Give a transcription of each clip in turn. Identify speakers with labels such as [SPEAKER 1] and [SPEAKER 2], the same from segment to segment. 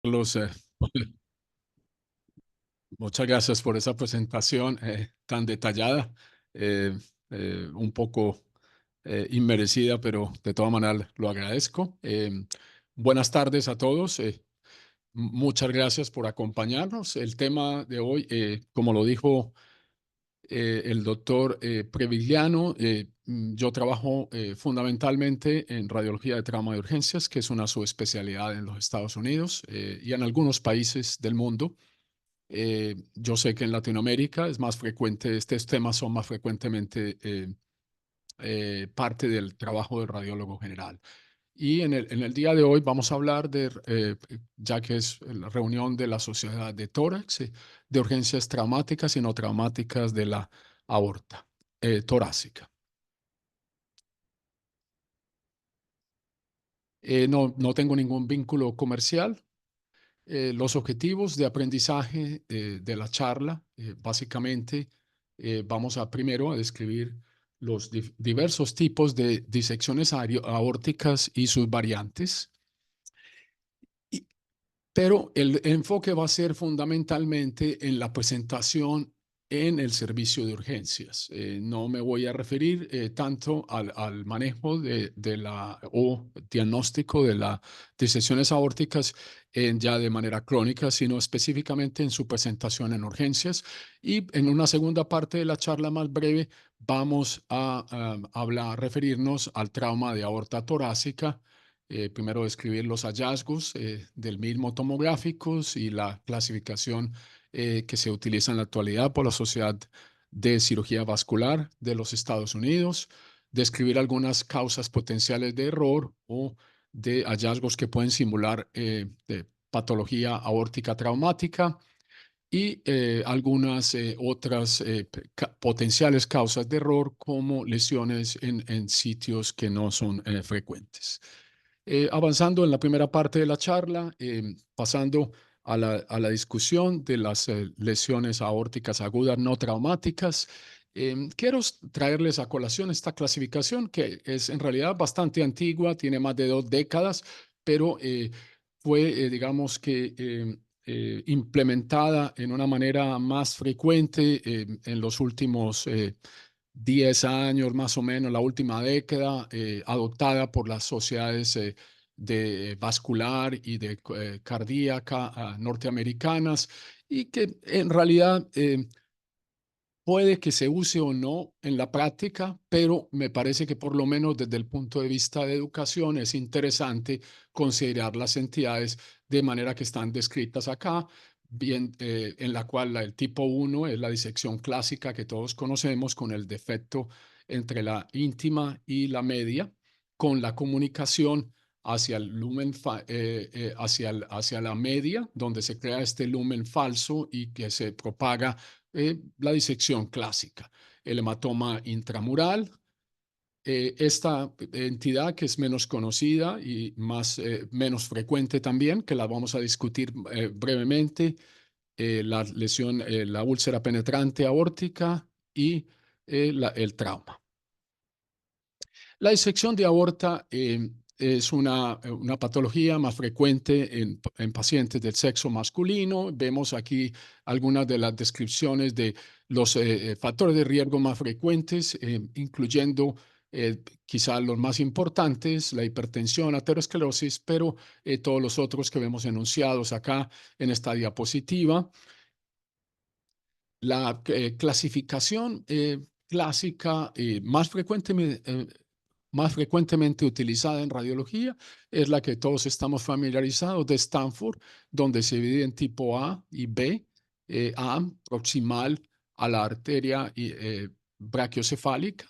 [SPEAKER 1] Carlos, muchas gracias por esa presentación tan detallada, eh, un poco inmerecida, pero de todas maneras lo agradezco. Buenas tardes a todos. Muchas gracias por acompañarnos. El tema de hoy, como lo dijo el doctor Previgliano, yo trabajo fundamentalmente en radiología de trauma de urgencias, que es una subespecialidad en los Estados Unidos y en algunos países del mundo. Yo sé que en Latinoamérica es más frecuente, estos temas son más frecuentemente parte del trabajo del radiólogo general. Y en el día de hoy vamos a hablar ya que es la reunión de la Sociedad de Tórax, de urgencias traumáticas y no traumáticas de la aorta torácica. No tengo ningún vínculo comercial. Los objetivos de aprendizaje de la charla, básicamente, vamos a primero a describir los diversos tipos de disecciones aórticas y sus variantes. Y, pero el enfoque va a ser fundamentalmente en la presentación en el servicio de urgencias. No me voy a referir tanto al manejo o diagnóstico de las disecciones aórticas ya de manera crónica, sino específicamente en su presentación en urgencias. Y en una segunda parte de la charla más breve vamos a referirnos al trauma de aorta torácica, primero describir los hallazgos del mismo tomográficos y la clasificación que se utiliza en la actualidad por la Sociedad de Cirugía Vascular de los Estados Unidos, describir algunas causas potenciales de error o de hallazgos que pueden simular de patología aórtica traumática y algunas otras potenciales causas de error como lesiones en sitios que no son frecuentes. Avanzando en la primera parte de la charla, pasando a la discusión de las lesiones aórticas agudas no traumáticas, quiero traerles a colación esta clasificación que es en realidad bastante antigua, tiene más de 2 décadas, pero fue, digamos que, implementada en una manera más frecuente en los últimos 10 años, más o menos, la última década, adoptada por las sociedades de vascular y de cardíaca norteamericanas, y que en realidad puede que se use o no en la práctica, pero me parece que por lo menos desde el punto de vista de educación es interesante considerar las entidades de manera que están descritas acá, bien, en la cual el tipo 1 es la disección clásica que todos conocemos con el defecto entre la íntima y la media, con la comunicación hacia el lumen, hacia la media, donde se crea este lumen falso y que se propaga la disección clásica, el hematoma intramural. Esta entidad que es menos conocida y menos frecuente también, que la vamos a discutir brevemente, la lesión, la úlcera penetrante aórtica y el trauma. La disección de aorta es una patología más frecuente en pacientes del sexo masculino. Vemos aquí algunas de las descripciones de los factores de riesgo más frecuentes, incluyendo quizá los más importantes, la hipertensión, aterosclerosis, pero todos los otros que vemos enunciados acá en esta diapositiva. La clasificación clásica más frecuentemente utilizada en radiología es la que todos estamos familiarizados de Stanford, donde se divide en tipo A y B. A proximal a la arteria brachiocefálica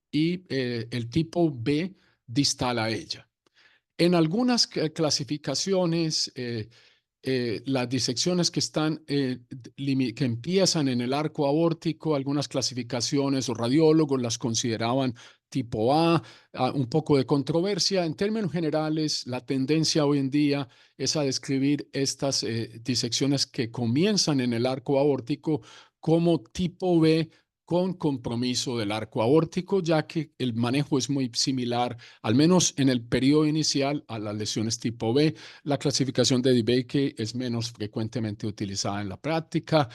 [SPEAKER 1] y el tipo B distal a ella. En algunas clasificaciones, las disecciones que que empiezan en el arco aórtico, algunas clasificaciones o radiólogos las consideraban tipo A, un poco de controversia. En términos generales, la tendencia hoy en día es a describir estas disecciones que comienzan en el arco aórtico como tipo B con compromiso del arco aórtico, ya que el manejo es muy similar, al menos en el periodo inicial, a las lesiones tipo B. La clasificación de DeBakey es menos frecuentemente utilizada en la práctica.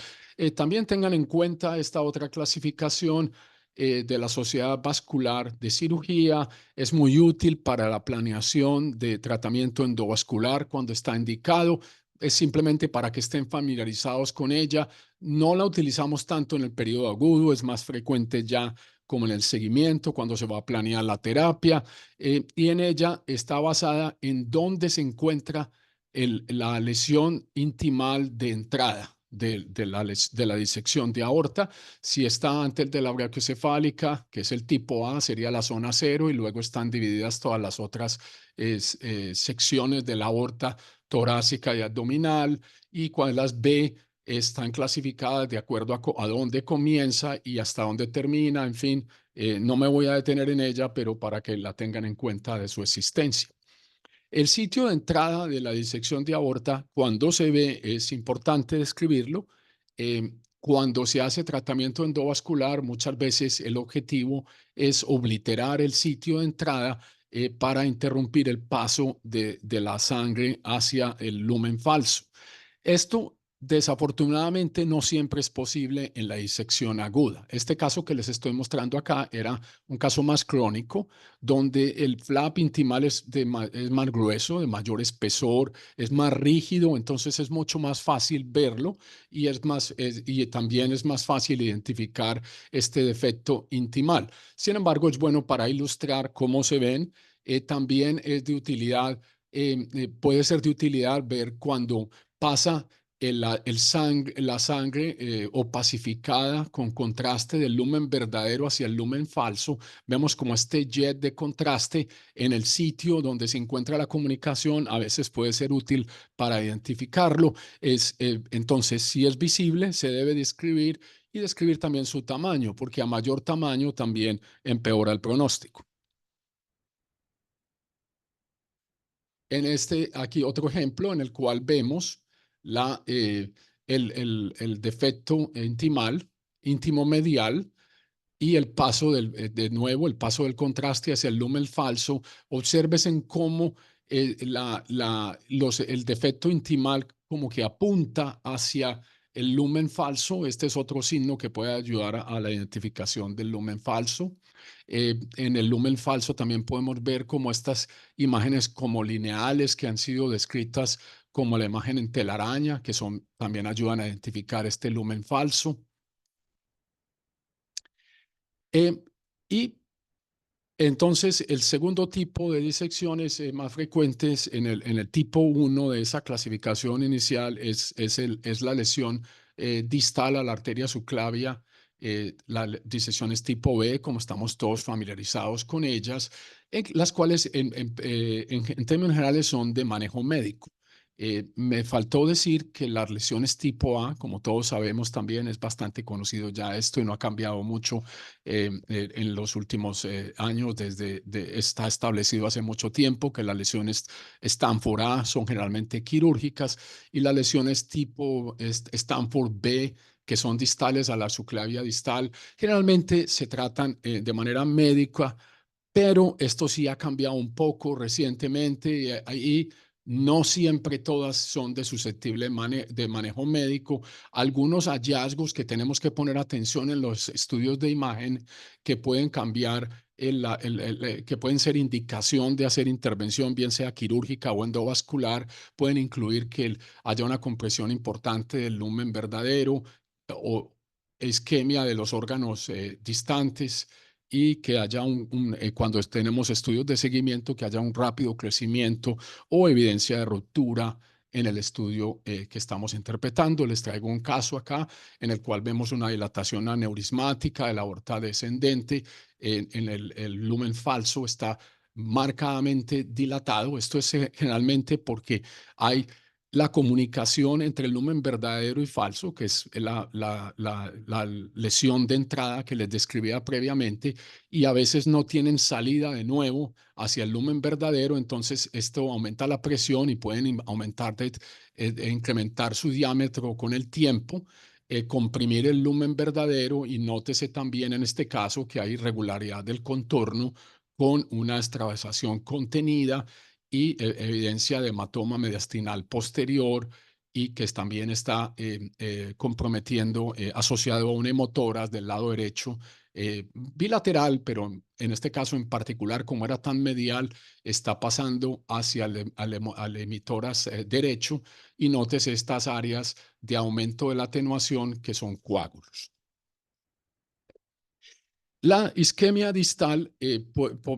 [SPEAKER 1] También tengan en cuenta esta otra clasificación de la Sociedad Vascular de Cirugía. Es muy útil para la planeación de tratamiento endovascular cuando está indicado. Es simplemente para que estén familiarizados con ella. No la utilizamos tanto en el periodo agudo, es más frecuente ya como en el seguimiento, cuando se va a planear la terapia, y en ella está basada en dónde se encuentra la lesión intimal de entrada de la disección de aorta. Si está antes de la brachiocefálica, que es el tipo A, sería la zona cero, y luego están divididas todas las otras secciones de la aorta torácica y abdominal, y cuando las B están clasificadas de acuerdo a dónde comienza y hasta dónde termina. En fin, no me voy a detener en ella, pero para que la tengan en cuenta de su existencia. El sitio de entrada de la disección de aorta, cuando se ve, es importante describirlo. Cuando se hace tratamiento endovascular, muchas veces el objetivo es obliterar el sitio de entrada para interrumpir el paso de la sangre hacia el lumen falso. Esto desafortunadamente no siempre es posible en la disección aguda. Este caso que les estoy mostrando acá era un caso más crónico, donde el flap intimal es más grueso, de mayor espesor, es más rígido, entonces es mucho más fácil verlo, y también es más fácil identificar este defecto intimal. Sin embargo, es bueno para ilustrar cómo se ven. También es de utilidad, puede ser de utilidad ver cuando pasa la sangre opacificada con contraste del lumen verdadero hacia el lumen falso. Vemos como este jet de contraste en el sitio donde se encuentra la comunicación a veces puede ser útil para identificarlo. Entonces, si es visible, se debe describir, y describir también su tamaño, porque a mayor tamaño también empeora el pronóstico. Aquí otro ejemplo en el cual vemos la, eh, el defecto intimal, íntimo medial, y el paso de nuevo, el paso del contraste hacia el lumen falso. Observes en cómo el defecto intimal como que apunta hacia el lumen falso. Este es otro signo que puede ayudar a la identificación del lumen falso. En el lumen falso también podemos ver como estas imágenes como lineales que han sido descritas como la imagen en telaraña, que también ayudan a identificar este lumen falso. Eh, y entonces, el segundo tipo de disecciones más frecuentes en el tipo 1 de esa clasificación inicial es la lesión distal a la arteria subclavia, las disecciones tipo B, como estamos todos familiarizados con ellas, las cuales en términos generales son de manejo médico. Me faltó decir que las lesiones tipo A, como todos sabemos también, es bastante conocido ya esto y no ha cambiado mucho en los últimos años. Está establecido hace mucho tiempo que las lesiones Stanford A son generalmente quirúrgicas, y las lesiones tipo Stanford B, que son distales a la subclavia distal, generalmente se tratan de manera médica, pero esto sí ha cambiado un poco recientemente, y no siempre todas son de susceptible de manejo médico. Algunos hallazgos que tenemos que poner atención en los estudios de imagen que pueden cambiar, que pueden ser indicación de hacer intervención, bien sea quirúrgica o endovascular, pueden incluir que haya una compresión importante del lumen verdadero o isquemia de los órganos distantes, y que haya cuando tenemos estudios de seguimiento, que haya un rápido crecimiento o evidencia de ruptura en el estudio que estamos interpretando. Les traigo un caso acá en el cual vemos una dilatación aneurismática de la aorta descendente. En el lumen falso está marcadamente dilatado. Esto es generalmente porque hay la comunicación entre el lumen verdadero y falso, que es la lesión de entrada que les describía previamente, y a veces no tienen salida de nuevo hacia el lumen verdadero. Entonces esto aumenta la presión y pueden aumentar, incrementar su diámetro con el tiempo. comprimir el lumen verdadero y nótese también en este caso que hay irregularidad del contorno con una extravasación contenida y evidencia de hematoma mediastinal posterior y que también está comprometiendo, asociado a una hemotoras del lado derecho, bilateral, pero en este caso en particular, como era tan medial, está pasando hacia al emitoras derecho, y nótese estas áreas de aumento de la atenuación que son coágulos. La isquemia distal,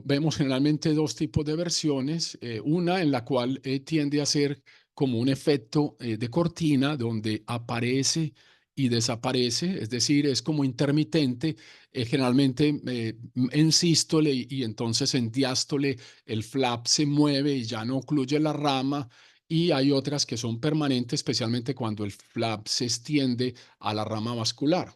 [SPEAKER 1] vemos generalmente dos tipos de versiones, una en la cual tiende a ser como un efecto de cortina donde aparece y desaparece, es decir, es como intermitente, generalmente en sístole y entonces en diástole el flap se mueve y ya no ocluye la rama, y hay otras que son permanentes, especialmente cuando el flap se extiende a la rama vascular.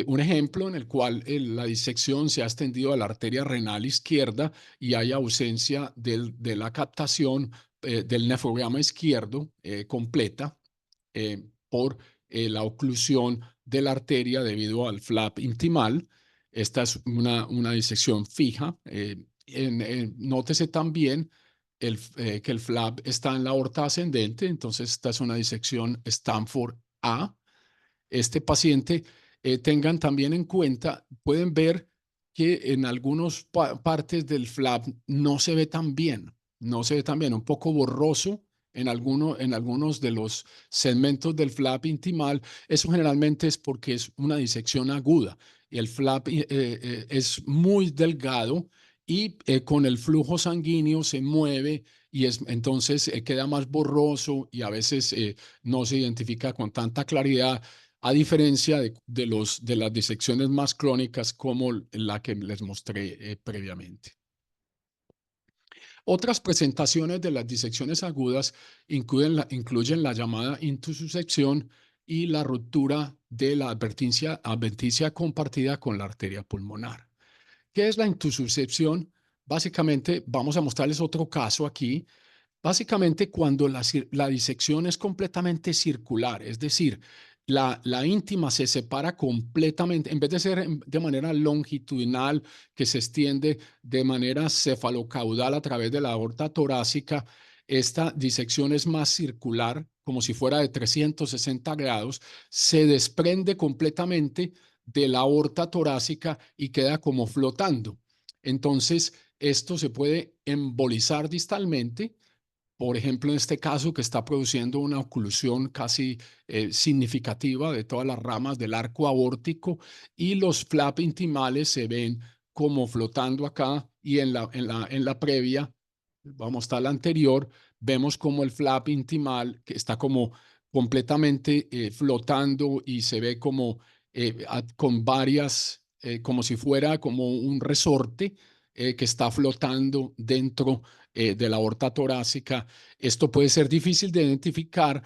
[SPEAKER 1] Un ejemplo en el cual la disección se ha extendido a la arteria renal izquierda y hay ausencia de la captación del nefrograma izquierdo completa por la oclusión de la arteria debido al flap intimal. Esta es una disección fija. Nótese también que el flap está en la aorta ascendente, entonces esta es una disección Stanford A. Este paciente, tengan también en cuenta, pueden ver que en algunas partes del flap no se ve tan bien, no se ve tan bien, un poco borroso en algunos de los segmentos del flap intimal. Eso generalmente es porque es una disección aguda y el flap es muy delgado y con el flujo sanguíneo se mueve y entonces queda más borroso y a veces no se identifica con tanta claridad, a diferencia de las disecciones más crónicas como la que les mostré previamente. Otras presentaciones de las disecciones agudas incluyen la llamada intussusección y la ruptura de la adventicia compartida con la arteria pulmonar. ¿Qué es la intussuscepción? Básicamente, vamos a mostrarles otro caso aquí. Básicamente, cuando la disección es completamente circular, es decir, la íntima se separa completamente, en vez de ser de manera longitudinal, que se extiende de manera cefalocaudal a través de la aorta torácica, esta disección es más circular, como si fuera de 360 grados, se desprende completamente de la aorta torácica y queda como flotando. Entonces, esto se puede embolizar distalmente, por ejemplo, en este caso que está produciendo una oclusión casi significativa de todas las ramas del arco aórtico, y los flaps intimales se ven como flotando acá, y en la previa, vamos hasta la anterior, vemos como el flap intimal que está como completamente flotando y se ve como con varias, como si fuera como un resorte que está flotando dentro de la aorta torácica. Esto puede ser difícil de identificar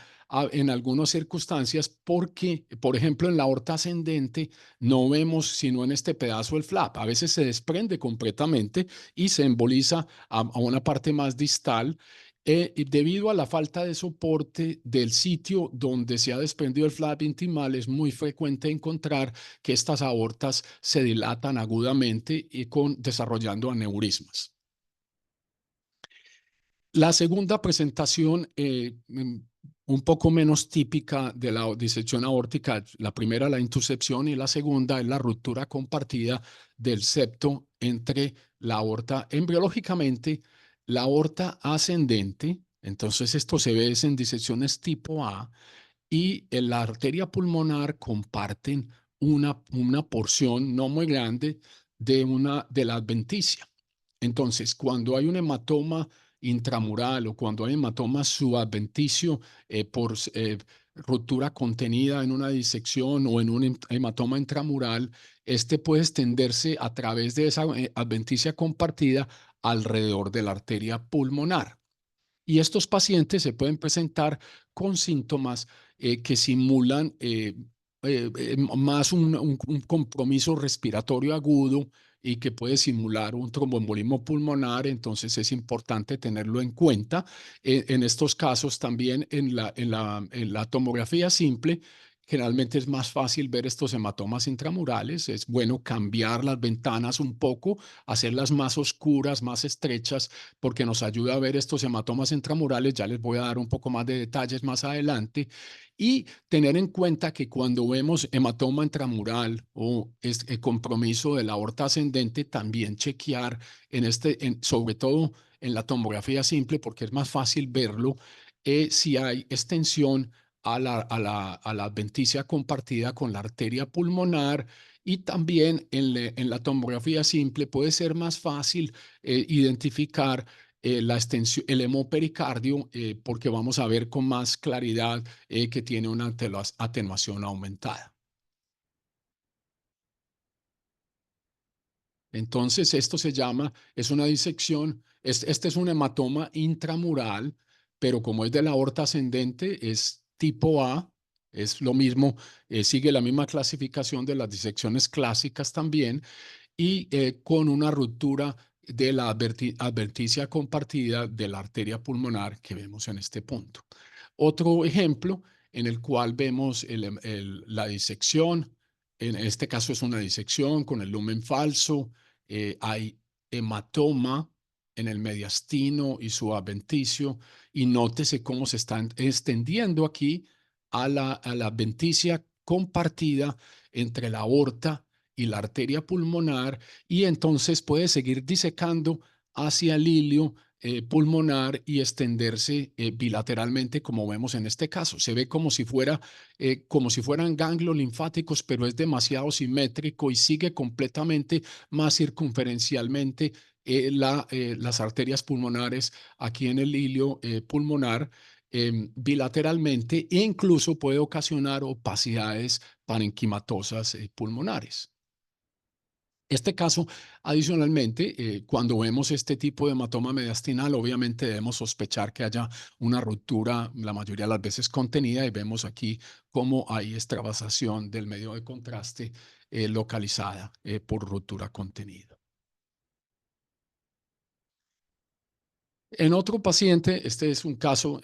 [SPEAKER 1] en algunas circunstancias porque, por ejemplo, en la aorta ascendente no vemos sino en este pedazo el flap. A veces se desprende completamente y se emboliza a una parte más distal. Y debido a la falta de soporte del sitio donde se ha desprendido el flap intimal, es muy frecuente encontrar que estas aortas se dilatan agudamente y desarrollando aneurismas. La segunda presentación, un poco menos típica de la disección aórtica, la primera la intuscepción y la segunda es la ruptura compartida del septo entre la aorta. Embriológicamente, la aorta ascendente, entonces esto se ve en disecciones tipo A, y en la arteria pulmonar comparten una porción no muy grande de la adventicia. Entonces, cuando hay un hematoma intramural o cuando hay hematoma subadventicio por ruptura contenida en una disección o en un hematoma intramural, este puede extenderse a través de esa adventicia compartida alrededor de la arteria pulmonar. Y estos pacientes se pueden presentar con síntomas que simulan más un compromiso respiratorio agudo, y que puede simular un tromboembolismo pulmonar, entonces es importante tenerlo en cuenta. En estos casos también en la tomografía simple, generalmente es más fácil ver estos hematomas intramurales. Es bueno cambiar las ventanas un poco, hacerlas más oscuras, más estrechas, porque nos ayuda a ver estos hematomas intramurales. Ya les voy a dar un poco más de detalles más adelante. Y tener en cuenta que cuando vemos hematoma intramural o compromiso de la aorta ascendente, también chequear sobre todo en la tomografía simple, porque es más fácil verlo, si hay extensión a la adventicia compartida con la arteria pulmonar. Y también en la tomografía simple puede ser más fácil identificar la extensión, el hemopericardio, porque vamos a ver con más claridad que tiene una atenuación aumentada. Entonces, esto se llama, es una disección, este es un hematoma intramural, pero como es de la aorta ascendente, es tipo A, es lo mismo, sigue la misma clasificación de las disecciones clásicas también, y con una ruptura de la adventicia compartida de la arteria pulmonar que vemos en este punto. Otro ejemplo en el cual vemos la disección, en este caso es una disección con el lumen falso, hay hematoma en el mediastino y su adventicio, y nótese cómo se está extendiendo aquí a la adventicia compartida entre la aorta y la arteria pulmonar, y entonces puede seguir disecando hacia el hilio pulmonar y extenderse bilateralmente, como vemos en este caso. Se ve como si fueran ganglios linfáticos, pero es demasiado simétrico y sigue completamente más circunferencialmente las arterias pulmonares aquí en el hilio pulmonar bilateralmente, e incluso puede ocasionar opacidades parenquimatosas pulmonares. Este caso, adicionalmente, cuando vemos este tipo de hematoma mediastinal, obviamente debemos sospechar que haya una ruptura, la mayoría de las veces contenida, y vemos aquí cómo hay extravasación del medio de contraste localizada por ruptura contenida. En otro paciente, este es un caso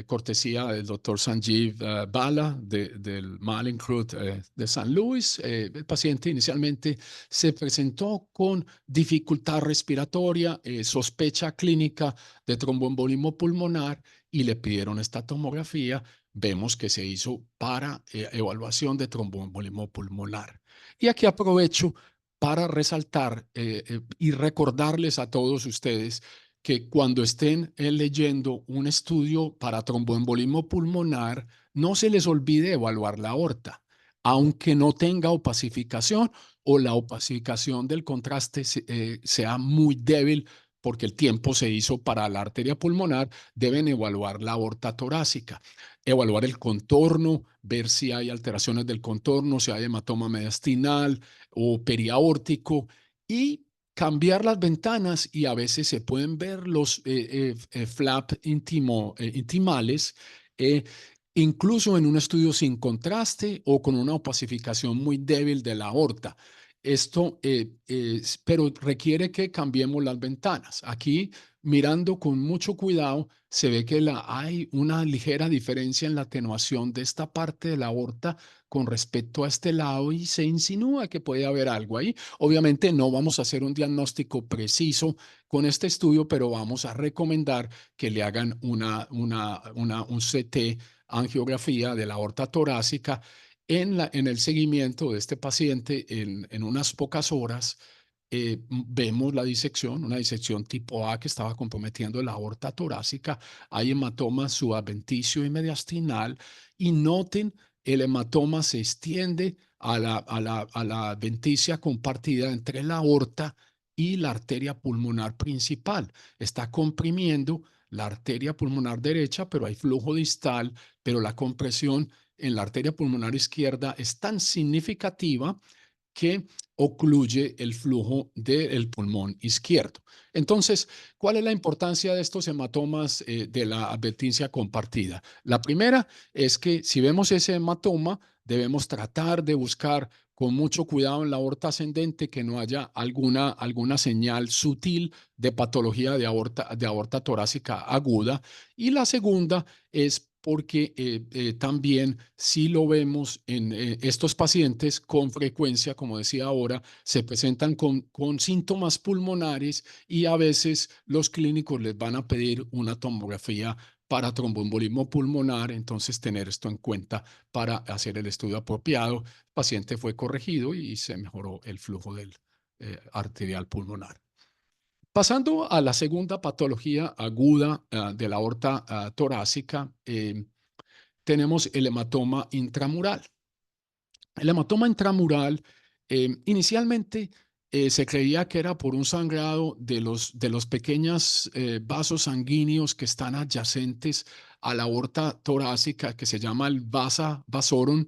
[SPEAKER 1] cortesía del doctor Sanjeev Bala del Mallinckrodt de San Luis. El paciente inicialmente se presentó con dificultad respiratoria, sospecha clínica de tromboembolismo pulmonar, y le pidieron esta tomografía. Vemos que se hizo para evaluación de tromboembolismo pulmonar. Y aquí aprovecho para resaltar y recordarles a todos ustedes que cuando estén leyendo un estudio para tromboembolismo pulmonar, no se les olvide evaluar la aorta, aunque no tenga opacificación o la opacificación del contraste sea muy débil porque el tiempo se hizo para la arteria pulmonar. Deben evaluar la aorta torácica, evaluar el contorno, ver si hay alteraciones del contorno, si hay hematoma mediastinal o periaórtico, y cambiar las ventanas, y a veces se pueden ver los flap intimales, eh, incluso en un estudio sin contraste o con una opacificación muy débil de la aorta. Esto, pero requiere que cambiemos las ventanas. Aquí, mirando con mucho cuidado, se ve que hay una ligera diferencia en la atenuación de esta parte de la aorta con respecto a este lado, y se insinúa que puede haber algo ahí. Obviamente no vamos a hacer un diagnóstico preciso con este estudio, pero vamos a recomendar que le hagan un CT, angiografía de la aorta torácica, en el seguimiento de este paciente en unas pocas horas. Vemos la disección, una disección tipo A que estaba comprometiendo la aorta torácica. Hay hematoma subadventicio y mediastinal, y noten, el hematoma se extiende a la adventicia compartida entre la aorta y la arteria pulmonar principal. Está comprimiendo la arteria pulmonar derecha, pero hay flujo distal, pero la compresión en la arteria pulmonar izquierda es tan significativa que ocluye el flujo del pulmón izquierdo. Entonces, ¿cuál es la importancia de estos hematomas de la adventicia compartida? La primera es que si vemos ese hematoma, debemos tratar de buscar con mucho cuidado en la aorta ascendente, que no haya alguna señal sutil de patología de aorta torácica aguda. Y la segunda es porque también si lo vemos en estos pacientes con frecuencia, como decía ahora, se presentan con síntomas pulmonares y a veces los clínicos les van a pedir una tomografía para tromboembolismo pulmonar, entonces tener esto en cuenta para hacer el estudio apropiado. El paciente fue corregido y se mejoró el flujo del arterial pulmonar. Pasando a la segunda patología aguda de la aorta torácica, tenemos el hematoma intramural. El hematoma intramural inicialmente se creía que era por un sangrado de los pequeños vasos sanguíneos que están adyacentes a la aorta torácica, que se llama el vasa vasorum.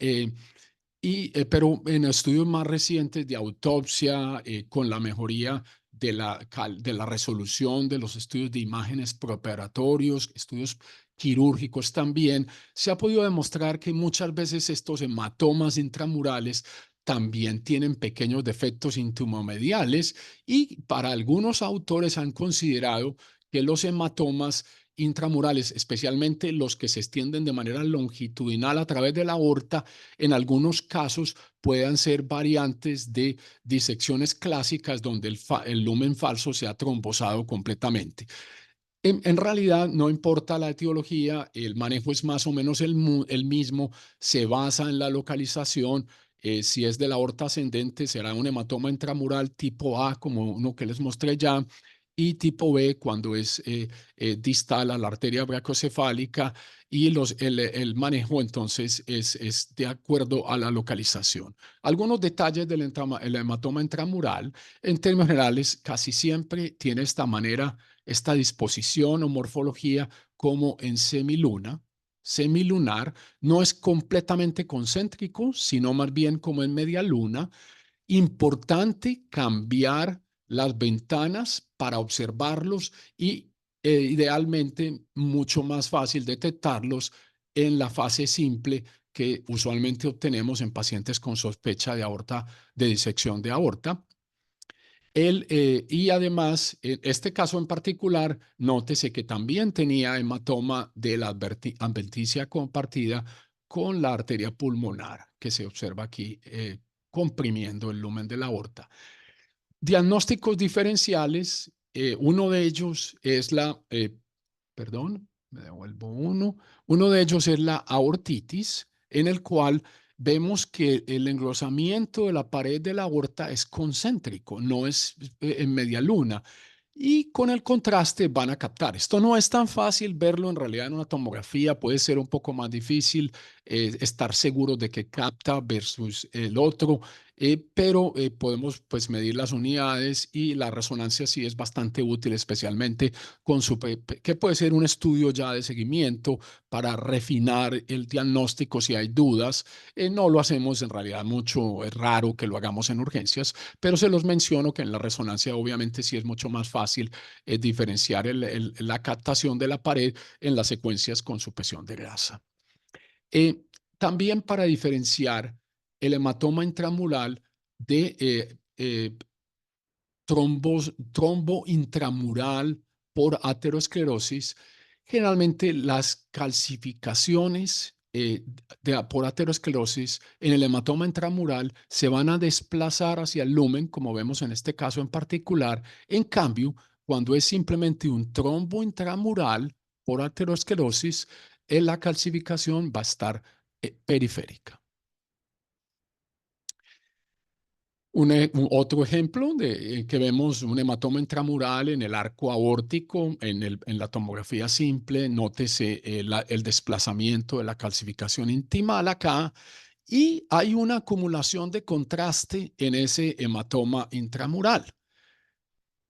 [SPEAKER 1] eh, pero en estudios más recientes de autopsia, con la mejoría de la resolución de los estudios de imágenes preoperatorios, estudios quirúrgicos también, se ha podido demostrar que muchas veces estos hematomas intramurales también tienen pequeños defectos intumomediales y para algunos autores han considerado que los hematomas intramurales, especialmente los que se extienden de manera longitudinal a través de la aorta, en algunos casos puedan ser variantes de disecciones clásicas donde el lumen falso se ha trombosado completamente. En realidad no importa la etiología, el manejo es más o menos el mismo, se basa en la localización. Si es de la aorta ascendente, será un hematoma intramural tipo A, como uno que les mostré ya, y tipo B cuando es distal a la arteria brachiocefálica, y el manejo entonces es de acuerdo a la localización. Algunos detalles del el hematoma intramural, en términos generales, casi siempre tiene esta manera, esta disposición o morfología como en semiluna, semilunar, no es completamente concéntrico, sino más bien como en media luna. Importante cambiar las ventanas para observarlos y idealmente mucho más fácil detectarlos en la fase simple que usualmente obtenemos en pacientes con sospecha de disección de aorta. Y además, en este caso en particular, nótese que también tenía hematoma de la adventicia compartida con la arteria pulmonar, que se observa aquí comprimiendo el lumen de la aorta. Diagnósticos diferenciales, uno de ellos es perdón, me devuelvo uno de ellos es la aortitis, en el cual vemos que el engrosamiento de la pared de la aorta es concéntrico, no es en media luna. Y con el contraste van a captar. Esto no es tan fácil verlo en realidad en una tomografía, puede ser un poco más difícil estar seguro de que capta versus el otro, pero podemos pues medir las unidades y la resonancia sí es bastante útil, especialmente con que puede ser un estudio ya de seguimiento para refinar el diagnóstico si hay dudas. No lo hacemos en realidad mucho, es raro que lo hagamos en urgencias, pero se los menciono que en la resonancia obviamente sí es mucho más fácil diferenciar la captación de la pared en las secuencias con supresión de grasa. Eh, También para diferenciar el hematoma intramural de trombo intramural por aterosclerosis, generalmente las calcificaciones por aterosclerosis en el hematoma intramural se van a desplazar hacia el lumen, como vemos en este caso en particular. En cambio, cuando es simplemente un trombo intramural por aterosclerosis, la calcificación va a estar periférica. Otro ejemplo de que vemos un hematoma intramural en el arco aórtico, en la tomografía simple, nótese el desplazamiento de la calcificación intimal acá, y hay una acumulación de contraste en ese hematoma intramural.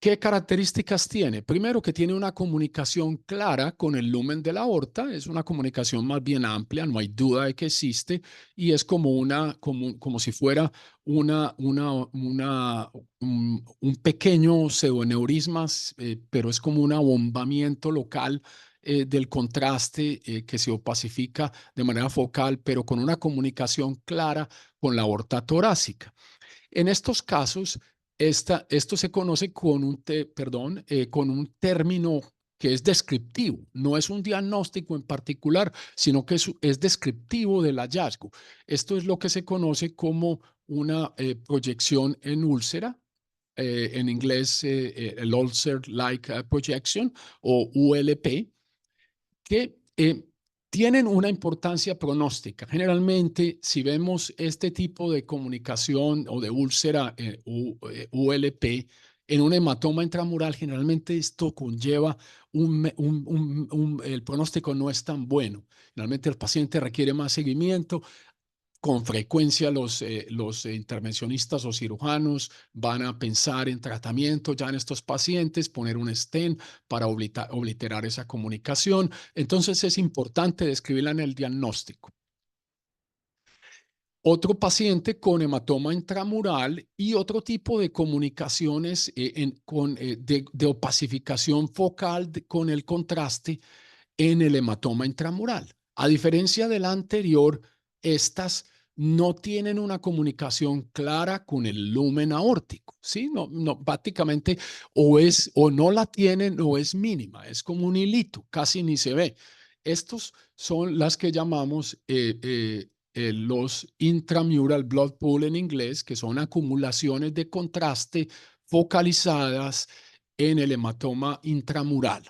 [SPEAKER 1] ¿Qué características tiene? Primero, que tiene una comunicación clara con el lumen de la aorta, es una comunicación más bien amplia, no hay duda de que existe, y es como si fuera un pequeño pseudoneurisma, pero es como un abombamiento local del contraste que se opacifica de manera focal, pero con una comunicación clara con la aorta torácica. En estos casos, esto se conoce con con un término que es descriptivo, no es un diagnóstico en particular, sino que es descriptivo del hallazgo. Esto es lo que se conoce como una proyección en úlcera, en inglés el ulcer-like projection o ULP, que tienen una importancia pronóstica. Generalmente, si vemos este tipo de comunicación o de úlcera ULP en un hematoma intramural, generalmente esto conlleva el pronóstico no es tan bueno. Generalmente el paciente requiere más seguimiento. Con frecuencia los intervencionistas o cirujanos van a pensar en tratamiento ya en estos pacientes, poner un stent para obliterar esa comunicación. Entonces es importante describirla en el diagnóstico. Otro paciente con hematoma intramural y otro tipo de comunicaciones de opacificación focal con el contraste en el hematoma intramural. A diferencia de la anterior, estas no tienen una comunicación clara con el lumen aórtico, ¿sí? Prácticamente o no la tienen o es mínima, es como un hilito, casi ni se ve. Estos son las que llamamos los intramural blood pool en inglés, que son acumulaciones de contraste focalizadas en el hematoma intramural.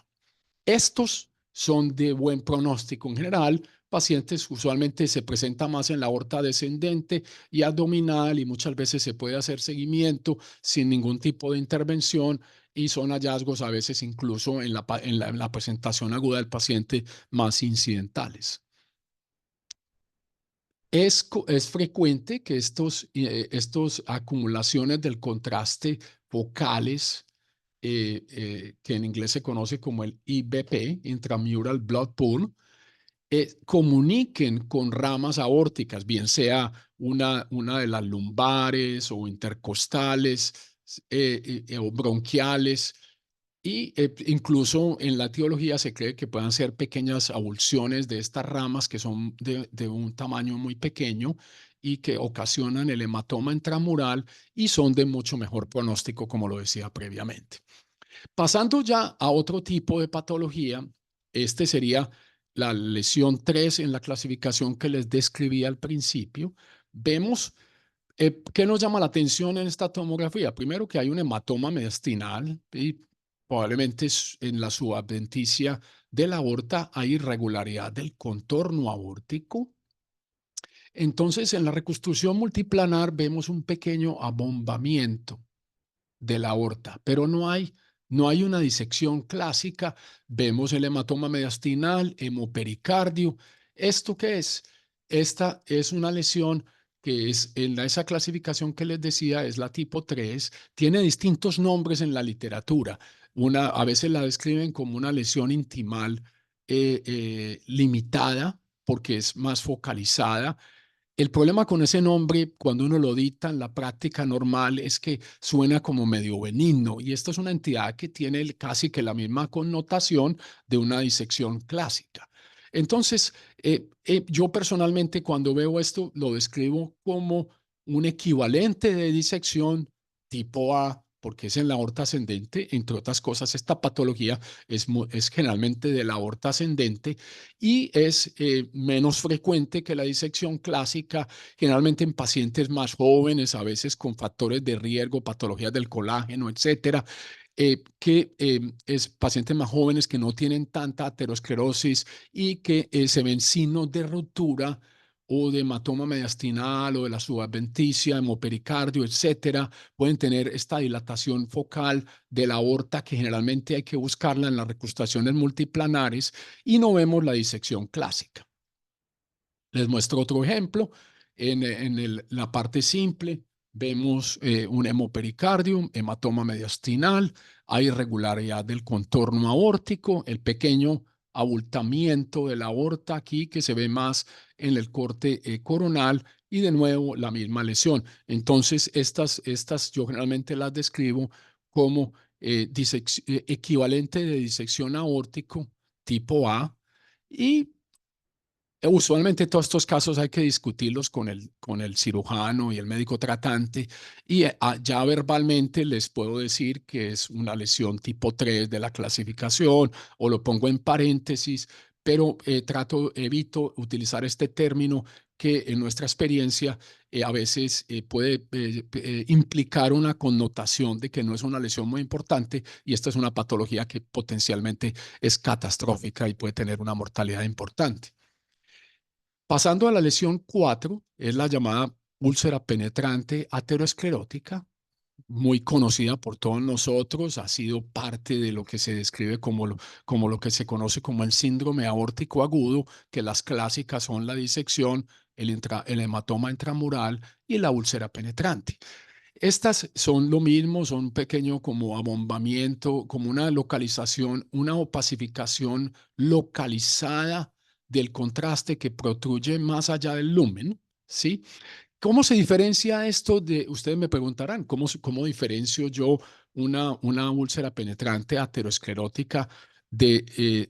[SPEAKER 1] Estos son de buen pronóstico en general. Pacientes usualmente se presenta más en la aorta descendente y abdominal y muchas veces se puede hacer seguimiento sin ningún tipo de intervención y son hallazgos a veces incluso en la presentación aguda del paciente más incidentales. Es frecuente que estos acumulaciones del contraste focales, que en inglés se conoce como el IBP, Intramural Blood Pool, comuniquen con ramas aórticas, bien sea una de las lumbares o intercostales o bronquiales. Y incluso en la etiología se cree que puedan ser pequeñas avulsiones de estas ramas que son de un tamaño muy pequeño y que ocasionan el hematoma intramural y son de mucho mejor pronóstico, como lo decía previamente. Pasando ya a otro tipo de patología, este sería la lesión 3 en la clasificación que les describí al principio. Vemos ¿qué nos llama la atención en esta tomografía? Primero que hay un hematoma mediastinal y probablemente en la subadventicia de la aorta hay irregularidad del contorno aórtico. Entonces, en la reconstrucción multiplanar vemos un pequeño abombamiento de la aorta, pero no hay una disección clásica. Vemos el hematoma mediastinal, hemopericardio. ¿Esto qué es? Esta es una lesión que es en esa clasificación que les decía, es la tipo 3, tiene distintos nombres en la literatura. A veces la describen como una lesión intimal limitada porque es más focalizada. El problema con ese nombre, cuando uno lo dicta en la práctica normal, es que suena como medio benigno y esta es una entidad que tiene casi que la misma connotación de una disección clásica. Entonces, yo personalmente cuando veo esto lo describo como un equivalente de disección tipo A, porque es en la aorta ascendente. Entre otras cosas, esta patología es generalmente de la aorta ascendente y es menos frecuente que la disección clásica, generalmente en pacientes más jóvenes, a veces con factores de riesgo, patologías del colágeno, etcétera, que es pacientes más jóvenes que no tienen tanta aterosclerosis y que se ven signos de ruptura o de hematoma mediastinal o de la subadventicia, hemopericardio, etcétera, pueden tener esta dilatación focal de la aorta que generalmente hay que buscarla en las reconstrucciones multiplanares y no vemos la disección clásica. Les muestro otro ejemplo. En la parte simple vemos un hemopericardium, hematoma mediastinal, hay irregularidad del contorno aórtico, el pequeño abultamiento de la aorta aquí que se ve más en el corte coronal y de nuevo la misma lesión. Entonces, estas yo generalmente las describo como equivalente de disección aórtico tipo A y usualmente todos estos casos hay que discutirlos con el cirujano y el médico tratante y ya verbalmente les puedo decir que es una lesión tipo 3 de la clasificación o lo pongo en paréntesis, pero evito utilizar este término que en nuestra experiencia a veces puede implicar una connotación de que no es una lesión muy importante y esta es una patología que potencialmente es catastrófica y puede tener una mortalidad importante. Pasando a la lesión 4, es la llamada úlcera penetrante aterosclerótica, muy conocida por todos nosotros, ha sido parte de lo que se describe como lo que se conoce como el síndrome aórtico agudo, que las clásicas son la disección, el hematoma intramural y la úlcera penetrante. Estas son lo mismo, son un pequeño como abombamiento, como una localización, una opacificación localizada del contraste que protruye más allá del lumen, ¿sí? ¿Cómo se diferencia esto de, ustedes me preguntarán, cómo diferencio yo una úlcera penetrante aterosclerótica de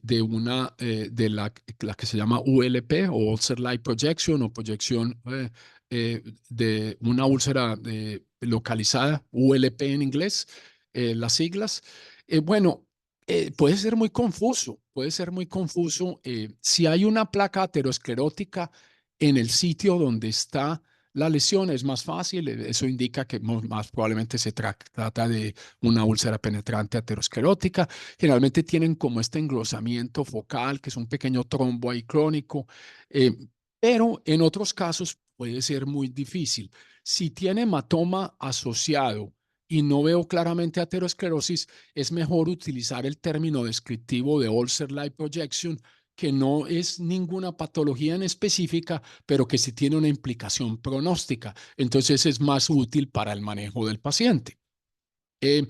[SPEAKER 1] la que se llama ULP o Ulcer Light Projection o proyección de una úlcera localizada, ULP en inglés, las siglas? Bueno, puede ser muy confuso, puede ser muy confuso. Si hay una placa aterosclerótica en el sitio donde está la lesión es más fácil, eso indica que más probablemente se trata de una úlcera penetrante aterosclerótica. Generalmente tienen como este engrosamiento focal, que es un pequeño trombo ahí crónico, eh, pero en otros casos puede ser muy difícil. Si tiene hematoma asociado y no veo claramente aterosclerosis, es mejor utilizar el término descriptivo de ulcer light projection, que no es ninguna patología en específica, pero que sí tiene una implicación pronóstica. Entonces es más útil para el manejo del paciente. Eh,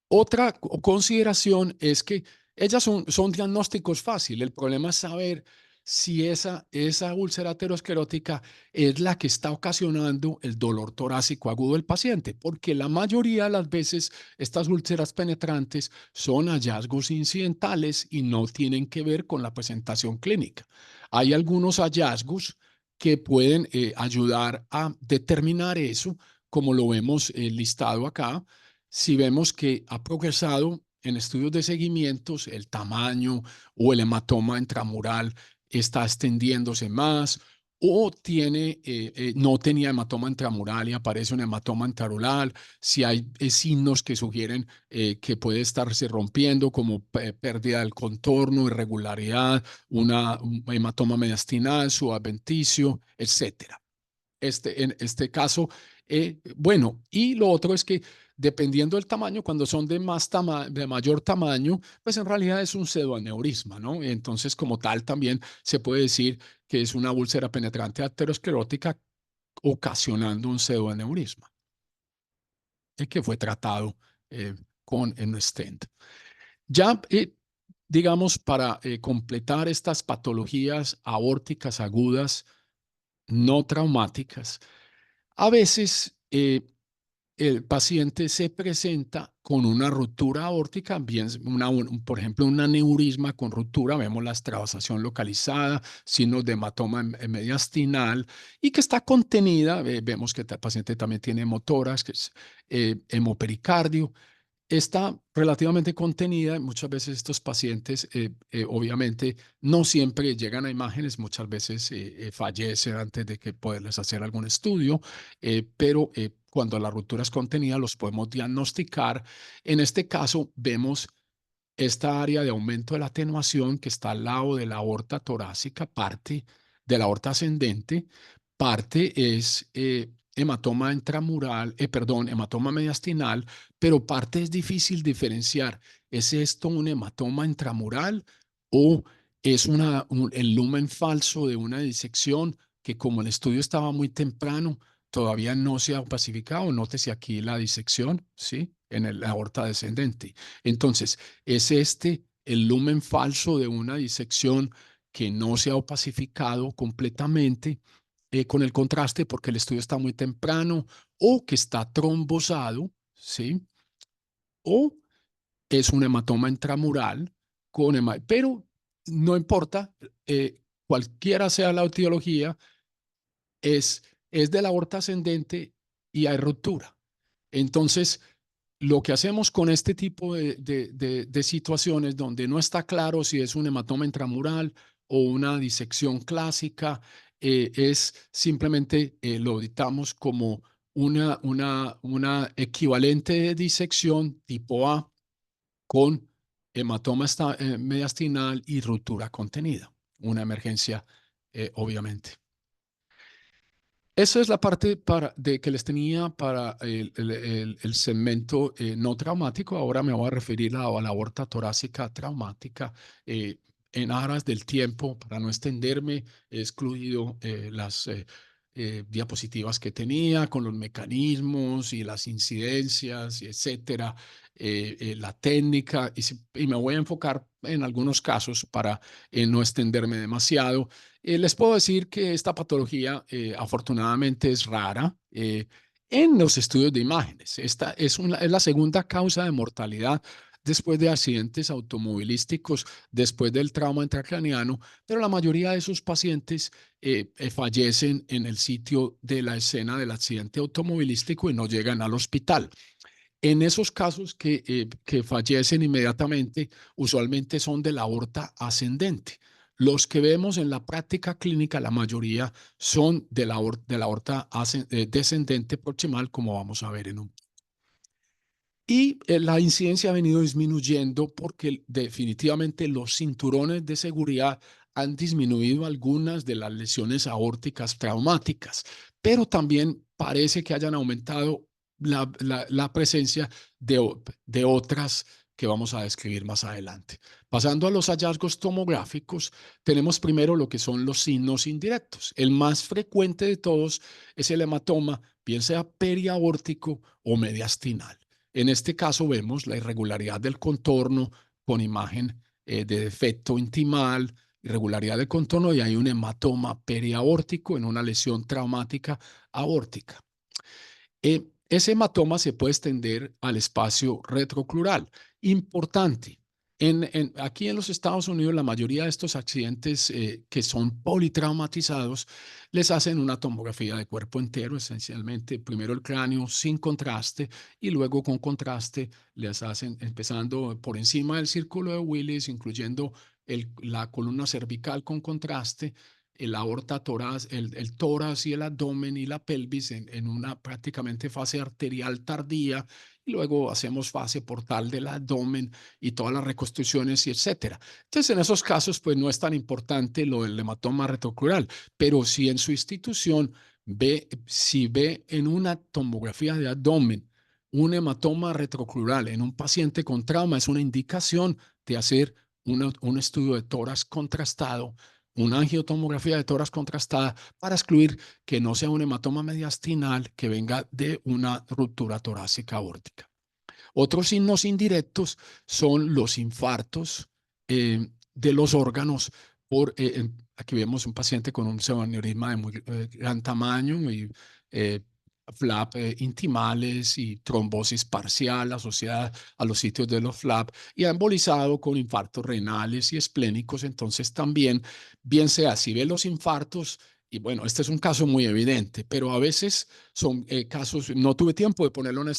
[SPEAKER 1] Otra consideración es que ellas son diagnósticos fáciles. El problema es saber si esa úlcera aterosclerótica es la que está ocasionando el dolor torácico agudo del paciente, porque la mayoría de las veces estas úlceras penetrantes son hallazgos incidentales y no tienen que ver con la presentación clínica. Hay algunos hallazgos que pueden ayudar a determinar eso, como lo vemos listado acá. Si vemos que ha progresado en estudios de seguimientos, el tamaño o el hematoma intramural está extendiéndose más o no tenía hematoma intramural y aparece un hematoma intramural, si hay signos que sugieren que puede estarse rompiendo como pérdida del contorno, irregularidad, un hematoma mediastinal, subadventicio, etcétera. En este caso, bueno, y lo otro es que dependiendo del tamaño, cuando son de mayor tamaño, pues en realidad es un pseudoaneurisma, ¿no? Entonces, como tal, también se puede decir que es una úlcera penetrante aterosclerótica ocasionando un pseudoaneurisma, que fue tratado con un stent. Ya, digamos, para completar estas patologías aórticas agudas no traumáticas, a veces el paciente se presenta con una ruptura aórtica, bien, por ejemplo, un aneurisma con ruptura, vemos la extravasación localizada, signos de hematoma mediastinal y que está contenida, vemos que el paciente también tiene hemotoras, que es hemopericardio, está relativamente contenida. Muchas veces estos pacientes, obviamente, no siempre llegan a imágenes, muchas veces fallecen antes de que poderles hacer algún estudio, pero cuando la ruptura es contenida los podemos diagnosticar. En este caso, vemos esta área de aumento de la atenuación que está al lado de la aorta torácica, parte de la aorta ascendente, parte es hematoma intramural, perdón, hematoma mediastinal, pero parte es difícil diferenciar. ¿Es esto un hematoma intramural o es el lumen falso de una disección que, como el estudio estaba muy temprano, todavía no se ha pacificado? Nótese aquí la disección, ¿sí? En la aorta descendente. Entonces, ¿es este el lumen falso de una disección que no se ha opacificado completamente con el contraste porque el estudio está muy temprano o que está trombosado, ¿sí? O es un hematoma intramural pero no importa, cualquiera sea la etiología, es de la aorta ascendente y hay ruptura. Entonces, lo que hacemos con este tipo de situaciones donde no está claro si es un hematoma intramural o una disección clásica, es simplemente lo auditamos como una equivalente disección tipo A con hematoma mediastinal y ruptura contenida. Una emergencia, obviamente. Esa es la parte que les tenía para el segmento no traumático. Ahora me voy a referir a la aorta torácica traumática. En aras del tiempo, para no extenderme, he excluido las diapositivas que tenía con los mecanismos y las incidencias, y etcétera, la técnica, y me voy a enfocar en algunos casos para no extenderme demasiado. Les puedo decir que esta patología afortunadamente es rara en los estudios de imágenes. Esta es la segunda causa de mortalidad después de accidentes automovilísticos, después del trauma intracraneano, pero la mayoría de esos pacientes fallecen en el sitio de la escena del accidente automovilístico y no llegan al hospital. En esos casos que fallecen inmediatamente, usualmente son de la aorta ascendente. Los que vemos en la práctica clínica, la mayoría son de la aorta descendente proximal, como vamos a ver en un. Y la incidencia ha venido disminuyendo porque definitivamente los cinturones de seguridad han disminuido algunas de las lesiones aórticas traumáticas, pero también parece que hayan aumentado la presencia de otras que vamos a describir más adelante. Pasando a los hallazgos tomográficos, tenemos primero lo que son los signos indirectos. El más frecuente de todos es el hematoma, bien sea periaórtico o mediastinal. En este caso vemos la irregularidad del contorno con imagen de defecto intimal, irregularidad del contorno, y hay un hematoma periaórtico en una lesión traumática aórtica. Ese hematoma se puede extender al espacio retrocrural. Importante. Aquí en los Estados Unidos, la mayoría de estos accidentes que son politraumatizados les hacen una tomografía de cuerpo entero, esencialmente primero el cráneo sin contraste y luego con contraste les hacen, empezando por encima del círculo de Willis, incluyendo la columna cervical con contraste, el aorta tórax, el tórax y el abdomen y la pelvis en una prácticamente fase arterial tardía, y luego hacemos fase portal del abdomen y todas las reconstrucciones y etcétera. Entonces, en esos casos, pues no es tan importante lo del hematoma retrocrural, pero si en su institución si ve en una tomografía de abdomen un hematoma retrocrural en un paciente con trauma, es una indicación de hacer un estudio de tórax contrastado, una angiotomografía de tórax contrastada para excluir que no sea un hematoma mediastinal que venga de una ruptura torácica aórtica. Otros signos indirectos son los infartos de los órganos. Aquí vemos un paciente con un pseudoaneurisma de muy gran tamaño y flap intimales y trombosis parcial asociada a los sitios de los flap, y ha embolizado con infartos renales y esplénicos. Entonces también, bien sea si ve los infartos, y bueno, este es un caso muy evidente, pero a veces son casos, no tuve tiempo de ponerlo en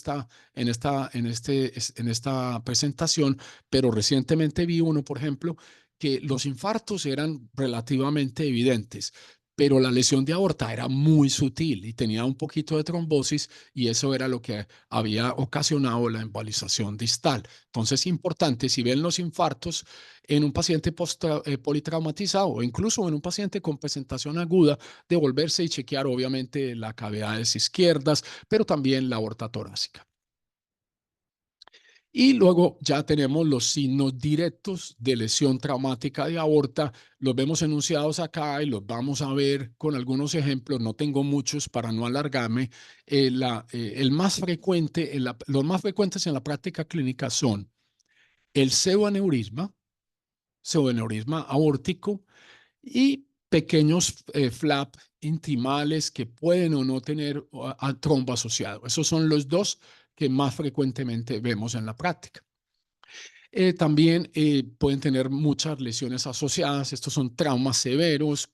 [SPEAKER 1] esta presentación, pero recientemente vi uno, por ejemplo, que los infartos eran relativamente evidentes, pero la lesión de aorta era muy sutil y tenía un poquito de trombosis, y eso era lo que había ocasionado la embolización distal. Entonces, importante, si ven los infartos en un paciente politraumatizado o incluso en un paciente con presentación aguda, devolverse y chequear obviamente las cavidades izquierdas, pero también la aorta torácica. Y luego ya tenemos los signos directos de lesión traumática de aorta. Los vemos enunciados acá y los vamos a ver con algunos ejemplos. No tengo muchos para no alargarme. El más frecuente, los más frecuentes en la práctica clínica son el pseudoaneurisma aórtico y pequeños flap intimales que pueden o no tener trombo asociado. Esos son los dos que más frecuentemente vemos en la práctica. También pueden tener muchas lesiones asociadas. Estos son traumas severos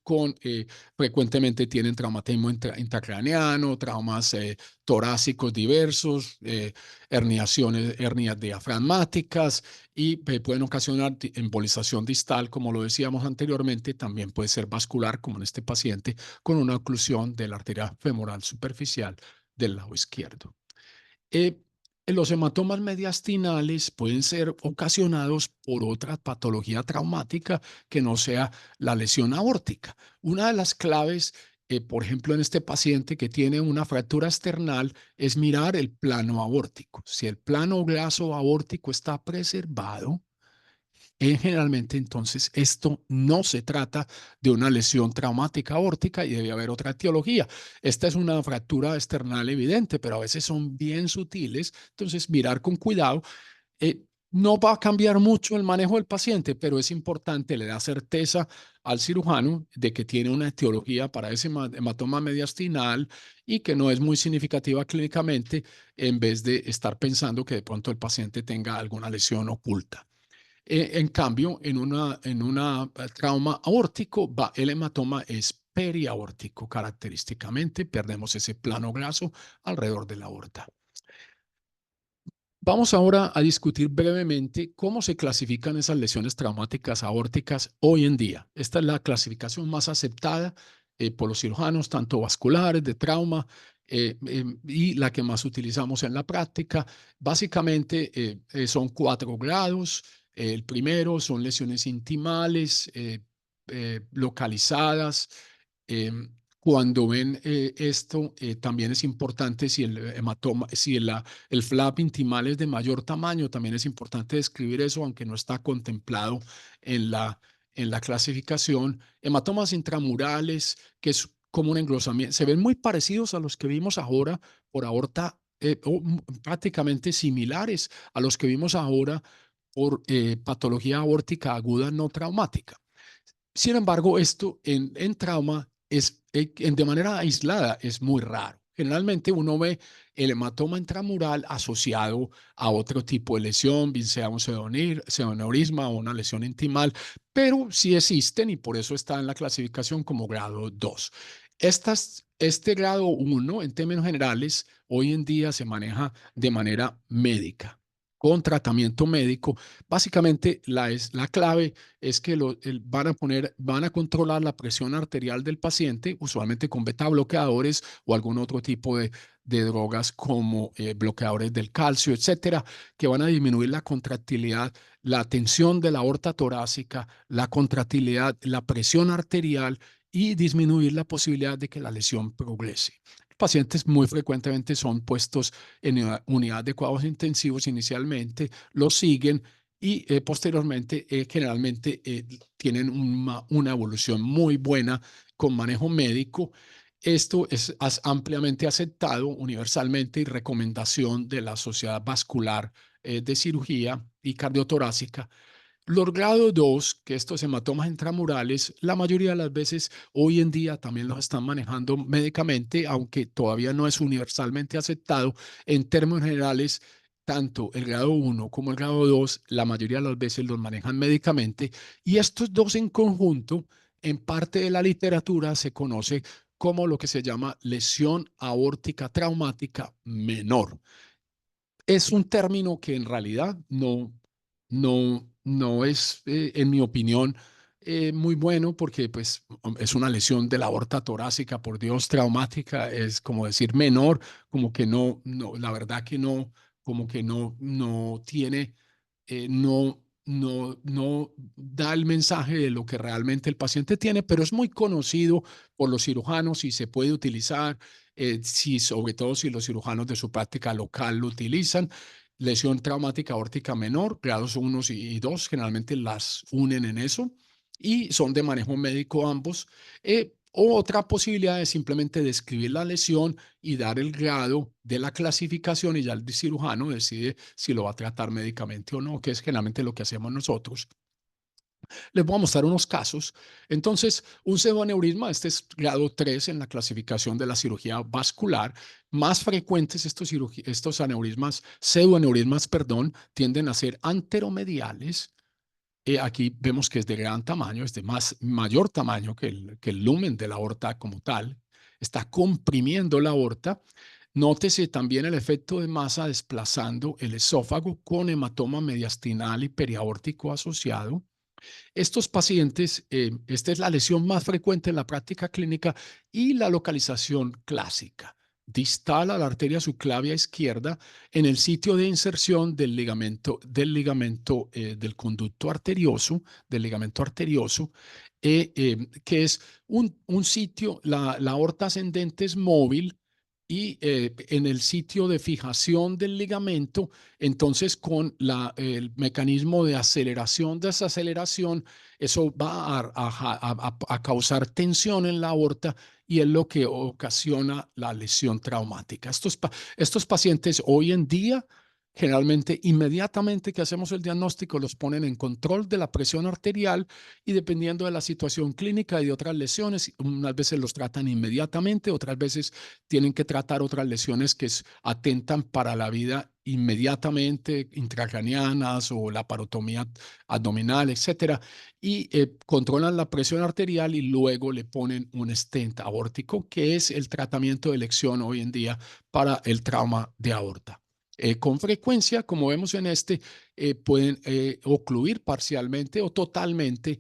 [SPEAKER 1] frecuentemente tienen traumatismo intracraneano, traumas torácicos diversos, hernias diafragmáticas y pueden ocasionar embolización distal, como lo decíamos anteriormente. También puede ser vascular, como en este paciente, con una oclusión de la arteria femoral superficial del lado izquierdo. Eh, los hematomas mediastinales pueden ser ocasionados por otra patología traumática que no sea la lesión aórtica. Una de las claves, por ejemplo, en este paciente que tiene una fractura esternal, es mirar el plano aórtico. Si el plano graso aórtico está preservado, generalmente, entonces, esto no se trata de una lesión traumática aórtica y debe haber otra etiología. Esta es una fractura external evidente, pero a veces son bien sutiles. Entonces, mirar con cuidado. No va a cambiar mucho el manejo del paciente, pero es importante, le da certeza al cirujano de que tiene una etiología para ese hematoma mediastinal y que no es muy significativa clínicamente, en vez de estar pensando que de pronto el paciente tenga alguna lesión oculta. En cambio, en una trauma aórtico, el hematoma es periaórtico. Característicamente, perdemos ese plano graso alrededor de la aorta. Vamos ahora a discutir brevemente cómo se clasifican esas lesiones traumáticas aórticas hoy en día. Esta es la clasificación más aceptada por los cirujanos, tanto vasculares, de trauma, y la que más utilizamos en la práctica. Básicamente son 4 grados. El primero son lesiones intimales, localizadas. Cuando ven esto, también es importante si el hematoma, si el flap intimal es de mayor tamaño, también es importante describir eso, aunque no está contemplado en la clasificación. Hematomas intramurales, que es como un engrosamiento, se ven muy parecidos a los que vimos ahora por aorta, prácticamente similares a los que vimos ahora por patología aórtica aguda no traumática. Sin embargo, esto en trauma de manera aislada es muy raro. Generalmente uno ve el hematoma intramural asociado a otro tipo de lesión, bien sea un pseudoneurisma o una lesión intimal, pero sí existen y por eso está en la clasificación como grado 2. Este grado 1, en términos generales, hoy en día se maneja de manera médica, con tratamiento médico. Básicamente, la clave es que van a controlar la presión arterial del paciente, usualmente con beta bloqueadores o algún otro tipo de drogas como bloqueadores del calcio, etcétera, que van a disminuir la contractilidad, la tensión de la aorta torácica, la contractilidad, la presión arterial y disminuir la posibilidad de que la lesión progrese. Pacientes muy frecuentemente son puestos en unidad de cuidados intensivos inicialmente, los siguen y posteriormente generalmente tienen una evolución muy buena con manejo médico. Esto es ampliamente aceptado universalmente y recomendación de la Sociedad Vascular de Cirugía y Cardiotorácica. Los grado 2, que estos hematomas intramurales, la mayoría de las veces hoy en día también los están manejando médicamente, aunque todavía no es universalmente aceptado. En términos generales, tanto el grado 1 como el grado 2, la mayoría de las veces los manejan médicamente. Y estos dos en conjunto, en parte de la literatura, se conoce como lo que se llama lesión aórtica traumática menor. Es un término que en realidad no es, en mi opinión, muy bueno porque pues, es una lesión de la aorta torácica, por Dios, traumática, es como decir menor, como que la verdad que no, como que no tiene, no da el mensaje de lo que realmente el paciente tiene, pero es muy conocido por los cirujanos y se puede utilizar, sobre todo si los cirujanos de su práctica local lo utilizan. Lesión traumática aórtica menor, grados 1 y 2, generalmente las unen en eso y son de manejo médico ambos. O otra posibilidad es simplemente describir la lesión y dar el grado de la clasificación y ya el cirujano decide si lo va a tratar médicamente o no, que es generalmente lo que hacemos nosotros. Les voy a mostrar unos casos. Entonces, un pseudoneurisma, este es grado 3 en la clasificación de la cirugía vascular. Más frecuentes estos aneurismas, pseudoneurismas, perdón, tienden a ser anteromediales. Aquí vemos que es de gran tamaño, es de mayor tamaño que el lumen de la aorta como tal. Está comprimiendo la aorta. Nótese también el efecto de masa desplazando el esófago con hematoma mediastinal y periaórtico asociado. Estos pacientes, esta es la lesión más frecuente en la práctica clínica y la localización clásica. Distal a la arteria subclavia izquierda en el sitio de inserción del conducto arterioso, del ligamento arterioso, que es un sitio, la aorta ascendente es móvil y en el sitio de fijación del ligamento, entonces con el mecanismo de aceleración, desaceleración, eso va a causar tensión en la aorta y es lo que ocasiona la lesión traumática. Estos pacientes hoy en día, generalmente inmediatamente que hacemos el diagnóstico, los ponen en control de la presión arterial y dependiendo de la situación clínica y de otras lesiones, unas veces los tratan inmediatamente, otras veces tienen que tratar otras lesiones que atentan para la vida inmediatamente, intracraneanas o la parotomía abdominal, etcétera, y controlan la presión arterial y luego le ponen un stent aórtico, que es el tratamiento de elección hoy en día para el trauma de aorta. Con frecuencia, como vemos en pueden ocluir parcialmente o totalmente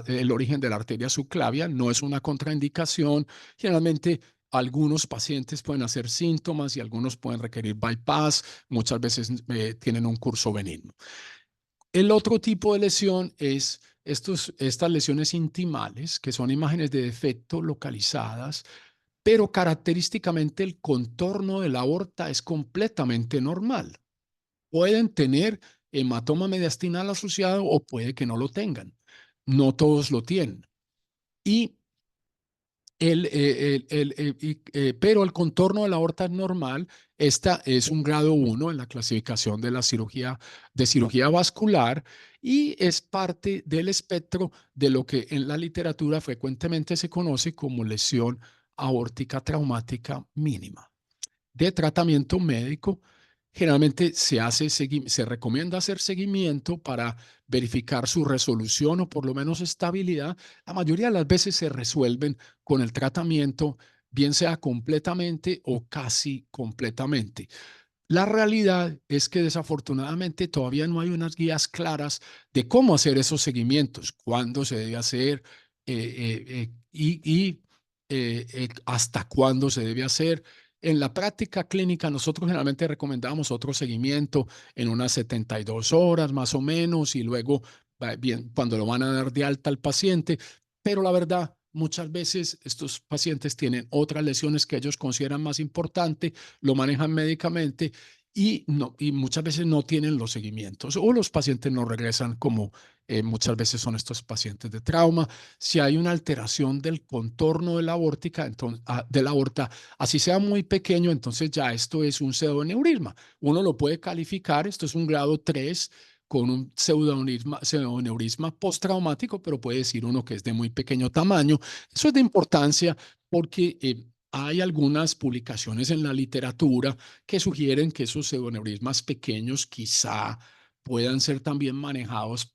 [SPEAKER 1] el origen de la arteria subclavia. No es una contraindicación. Generalmente, algunos pacientes pueden hacer síntomas y algunos pueden requerir bypass. Muchas veces tienen un curso benigno. El otro tipo de lesión es estas lesiones intimales, que son imágenes de defecto localizadas, pero característicamente el contorno de la aorta es completamente normal. Pueden tener hematoma mediastinal asociado o puede que no lo tengan. No todos lo tienen. Y pero el contorno de la aorta es normal. Esta es un grado 1 en la clasificación de la cirugía vascular y es parte del espectro de lo que en la literatura frecuentemente se conoce como lesión aórtica traumática mínima. De tratamiento médico, generalmente se recomienda hacer seguimiento para verificar su resolución o por lo menos estabilidad. La mayoría de las veces se resuelven con el tratamiento, bien sea completamente o casi completamente. La realidad es que desafortunadamente todavía no hay unas guías claras de cómo hacer esos seguimientos, cuándo se debe hacer y hasta cuándo se debe hacer. En la práctica clínica, nosotros generalmente recomendamos otro seguimiento en unas 72 horas más o menos y luego, bien, cuando lo van a dar de alta al paciente. Pero la verdad, muchas veces estos pacientes tienen otras lesiones que ellos consideran más importantes, lo manejan médicamente y muchas veces no tienen los seguimientos o los pacientes no regresan como muchas veces son estos pacientes de trauma. Si hay una alteración del contorno de la aórtica, entonces, de la aorta, así sea muy pequeño, entonces ya esto es un pseudoneurisma. Uno lo puede calificar, esto es un grado 3 con un pseudoneurisma postraumático, pero puede decir uno que es de muy pequeño tamaño. Eso es de importancia porque hay algunas publicaciones en la literatura que sugieren que esos pseudoneurismas pequeños quizá puedan ser también manejados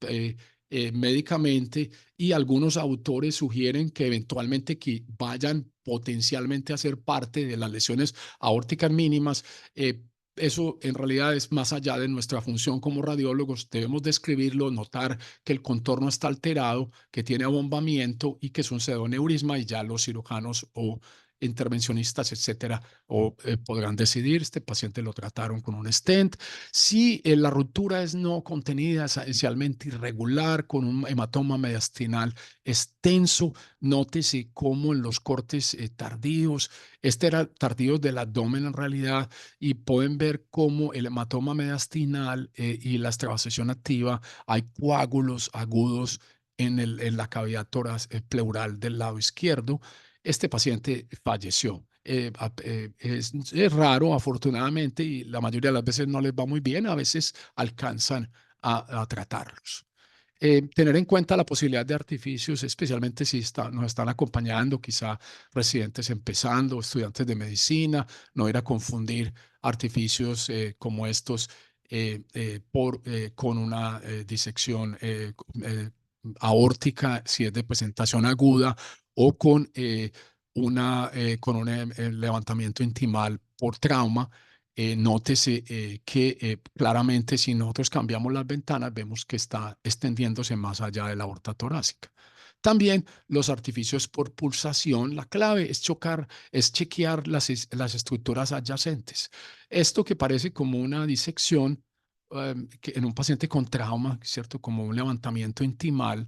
[SPEAKER 1] médicamente y algunos autores sugieren que eventualmente que vayan potencialmente a ser parte de las lesiones aórticas mínimas. Eso en realidad es más allá de nuestra función como radiólogos. Debemos describirlo, notar que el contorno está alterado, que tiene abombamiento y que es un pseudoneurisma y ya los cirujanos o intervencionistas, etcétera, podrán decidir, este paciente lo trataron con un stent. Si la ruptura es no contenida, es esencialmente irregular, con un hematoma mediastinal extenso, nótese cómo en los cortes tardíos, era tardíos del abdomen en realidad, y pueden ver cómo el hematoma mediastinal y la extravasación activa, hay coágulos agudos en la cavidad pleural del lado izquierdo. Este paciente falleció. Es raro, afortunadamente, y la mayoría de las veces no les va muy bien, a veces alcanzan a tratarlos. Tener en cuenta la posibilidad de artificios, especialmente si nos están acompañando quizá residentes empezando, estudiantes de medicina, no ir a confundir artificios como estos con una disección aórtica, si es de presentación aguda, o con un levantamiento intimal por trauma. Nótese que claramente si nosotros cambiamos las ventanas, vemos que está extendiéndose más allá de la aorta torácica. También los artificios por pulsación, la clave es chequear las estructuras adyacentes. Esto que parece como una disección que en un paciente con trauma, ¿cierto? Como un levantamiento intimal,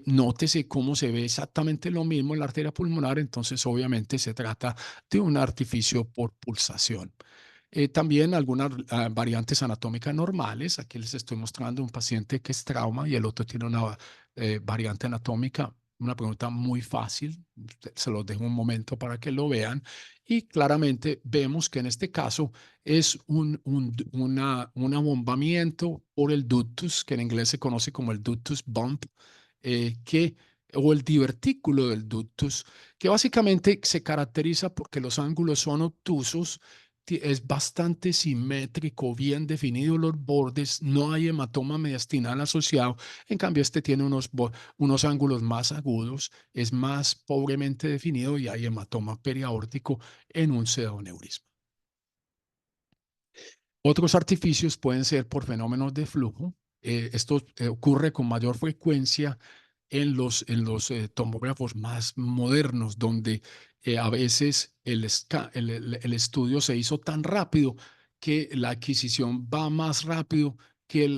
[SPEAKER 1] nótese cómo se ve exactamente lo mismo en la arteria pulmonar, entonces obviamente se trata de un artificio por pulsación. También algunas variantes anatómicas normales. Aquí les estoy mostrando un paciente que es trauma y el otro tiene una variante anatómica. Una pregunta muy fácil, se los dejo un momento para que lo vean. Y claramente vemos que en este caso es un abombamiento por el ductus, que en inglés se conoce como el ductus bump, o el divertículo del ductus, que básicamente se caracteriza porque los ángulos son obtusos, es bastante simétrico, bien definido los bordes, no hay hematoma mediastinal asociado. En cambio, este tiene unos ángulos más agudos, es más pobremente definido y hay hematoma periaórtico en un pseudoneurisma. Otros artificios pueden ser por fenómenos de flujo. Esto ocurre con mayor frecuencia en los tomógrafos más modernos, donde a veces el estudio se hizo tan rápido que la adquisición va más rápido que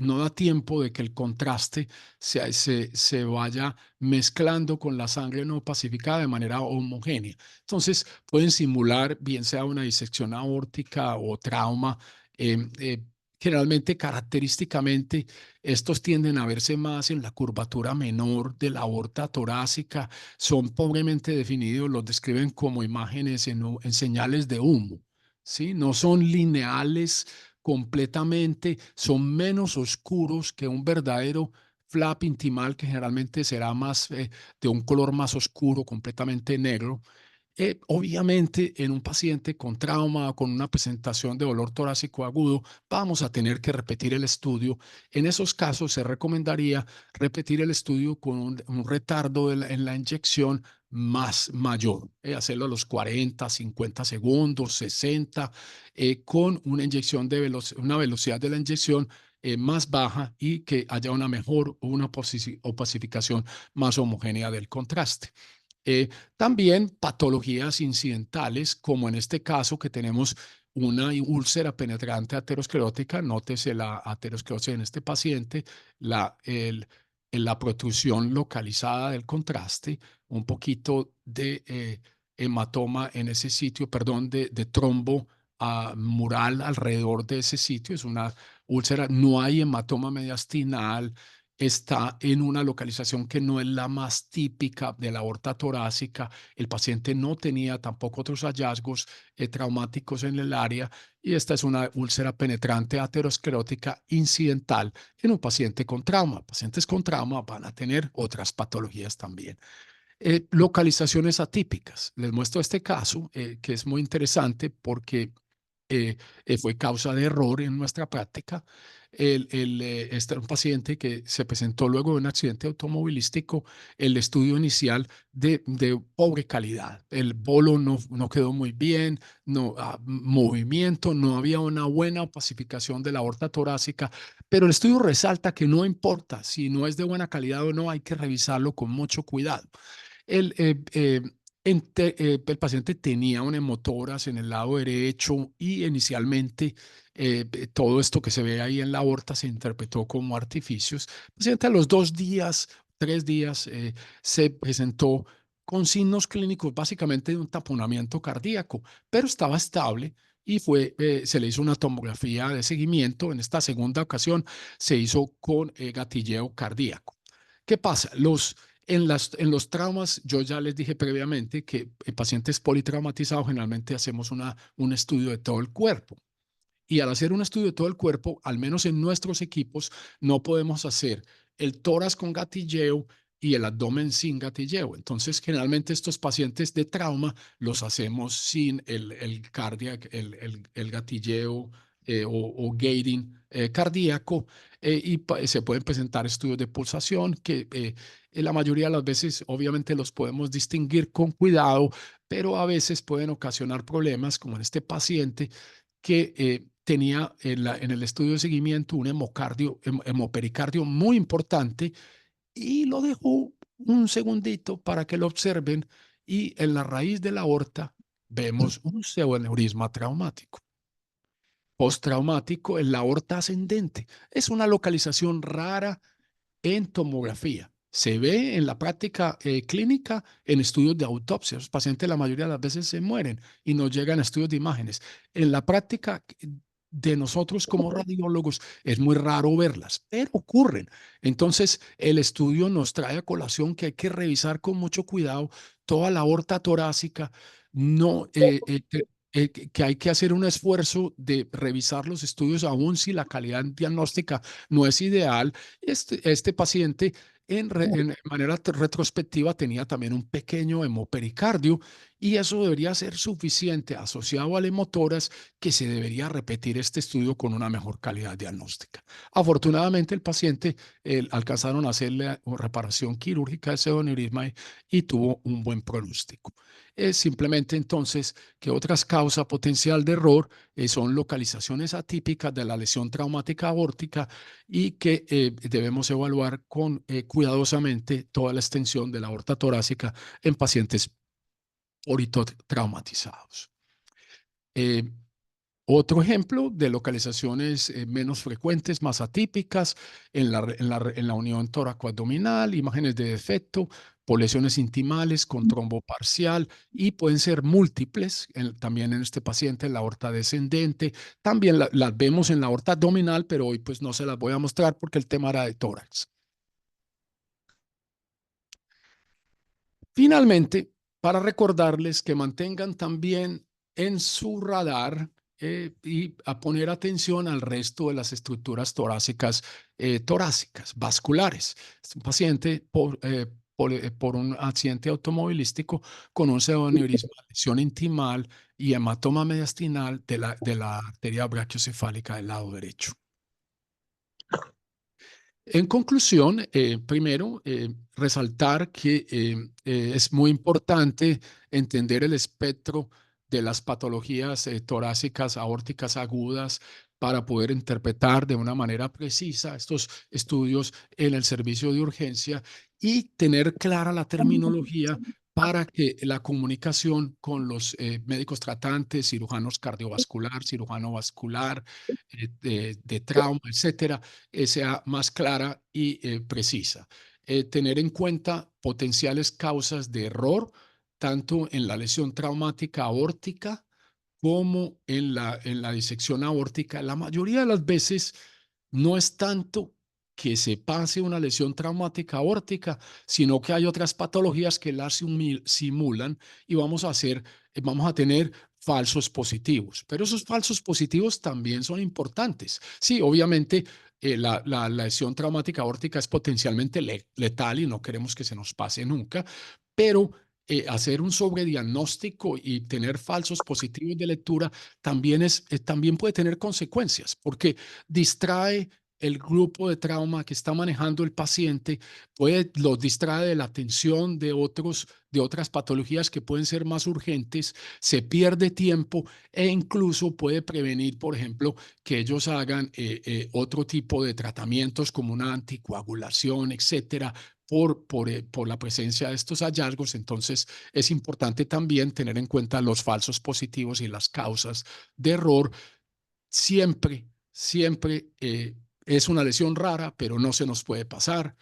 [SPEAKER 1] no da tiempo de que el contraste se vaya mezclando con la sangre no pacificada de manera homogénea. Entonces, pueden simular bien sea una disección aórtica o trauma. eh, eh, Generalmente, característicamente, estos tienden a verse más en la curvatura menor de la aorta torácica, son pobremente definidos, los describen como imágenes en señales de humo, ¿sí? No son lineales completamente, son menos oscuros que un verdadero flap intimal, que generalmente será más de un color más oscuro, completamente negro. Obviamente, en un paciente con trauma o con una presentación de dolor torácico agudo, vamos a tener que repetir el estudio. En esos casos, se recomendaría repetir el estudio con un retardo en la inyección más mayor, hacerlo a los 40, 50 segundos, 60, con una inyección una velocidad de la inyección más baja y que haya una mejor o una opacificación más homogénea del contraste. Eh, También patologías incidentales, como en este caso que tenemos una úlcera penetrante aterosclerótica, nótese la aterosclerosis en este paciente, la protrusión localizada del contraste, un poquito de hematoma en ese sitio, perdón, de trombo mural alrededor de ese sitio, es una úlcera, no hay hematoma mediastinal, está en una localización que no es la más típica de la aorta torácica. El paciente no tenía tampoco otros hallazgos traumáticos en el área y esta es una úlcera penetrante aterosclerótica incidental en un paciente con trauma. Pacientes con trauma van a tener otras patologías también. Localizaciones atípicas. Les muestro este caso que es muy interesante porque fue causa de error en nuestra práctica. Este era un paciente que se presentó luego de un accidente automovilístico. El estudio inicial de pobre calidad. El bolo no quedó muy bien, no movimiento, no había una buena pacificación de la aorta torácica, pero el estudio resalta que no importa si no es de buena calidad o no, hay que revisarlo con mucho cuidado. El, eh, eh, el paciente tenía un hemotoras en el lado derecho y inicialmente todo esto que se ve ahí en la aorta se interpretó como artificios. El paciente a los 2 días, 3 días, se presentó con signos clínicos básicamente de un taponamiento cardíaco, pero estaba estable y se le hizo una tomografía de seguimiento. En esta segunda ocasión se hizo con gatilleo cardíaco. ¿Qué pasa? En los traumas, yo ya les dije previamente que en pacientes politraumatizados generalmente hacemos un estudio de todo el cuerpo. Y al hacer un estudio de todo el cuerpo, al menos en nuestros equipos, no podemos hacer el tórax con gatilleo y el abdomen sin gatilleo. Entonces, generalmente estos pacientes de trauma los hacemos sin el cardiac, el gatilleo o gating cardíaco, y se pueden presentar estudios de pulsación que la mayoría de las veces obviamente los podemos distinguir con cuidado, pero a veces pueden ocasionar problemas, como en este paciente que tenía en el estudio de seguimiento un hemopericardio muy importante, y lo dejo un segundito para que lo observen, y en la raíz de la aorta vemos un pseudoaneurisma traumático. Postraumático en la aorta ascendente. Es una localización rara en tomografía. Se ve en la práctica clínica en estudios de autopsia. Los pacientes la mayoría de las veces se mueren y no llegan a estudios de imágenes. En la práctica de nosotros como radiólogos es muy raro verlas, pero ocurren. Entonces, el estudio nos trae a colación que hay que revisar con mucho cuidado toda la aorta torácica, no, que hay que hacer un esfuerzo de revisar los estudios, aun si la calidad diagnóstica no es ideal. Este paciente en manera retrospectiva tenía también un pequeño hemopericardio, y eso debería ser suficiente asociado al hemotoras, que se debería repetir este estudio con una mejor calidad diagnóstica. Afortunadamente el paciente alcanzaron a hacerle reparación quirúrgica de pseudoneurisma y tuvo un buen pronóstico. Es simplemente entonces que otras causas potencial de error son localizaciones atípicas de la lesión traumática aórtica, y que debemos evaluar cuidadosamente toda la extensión de la aorta torácica en pacientes traumatizados. Eh, Otro ejemplo de localizaciones menos frecuentes, más atípicas, en la unión tóraco-abdominal, imágenes de defecto, por lesiones intimales con trombo parcial, y pueden ser múltiples, también en este paciente, en la aorta descendente. También las vemos en la aorta abdominal, pero hoy pues no se las voy a mostrar porque el tema era de tórax. Finalmente, para recordarles que mantengan también en su radar y a poner atención al resto de las estructuras torácicas, vasculares. Es un paciente por un accidente automovilístico con un pseudoneurisma, lesión intimal y hematoma mediastinal de la arteria brachiocefálica del lado derecho. En conclusión, primero, resaltar que es muy importante entender el espectro de las patologías torácicas aórticas agudas para poder interpretar de una manera precisa estos estudios en el servicio de urgencia, y tener clara la terminología para que la comunicación con los médicos tratantes, cirujanos cardiovascular, cirujano vascular, de trauma, etcétera, sea más clara y precisa. Tener en cuenta potenciales causas de error, tanto en la lesión traumática aórtica como en la disección aórtica. La mayoría de las veces no es tanto que se pase una lesión traumática aórtica, sino que hay otras patologías que la simulan, y vamos a tener falsos positivos. Pero esos falsos positivos también son importantes. Sí, obviamente la lesión traumática aórtica es potencialmente letal y no queremos que se nos pase nunca, pero hacer un sobrediagnóstico y tener falsos positivos de lectura también puede tener consecuencias, porque distrae el grupo de trauma que está manejando el paciente, los distrae de la atención de otras patologías que pueden ser más urgentes, se pierde tiempo, e incluso puede prevenir, por ejemplo, que ellos hagan otro tipo de tratamientos como una anticoagulación, etcétera, por la presencia de estos hallazgos. Entonces, es importante también tener en cuenta los falsos positivos y las causas de error. Siempre, siempre es una lesión rara, pero no se nos puede pasar.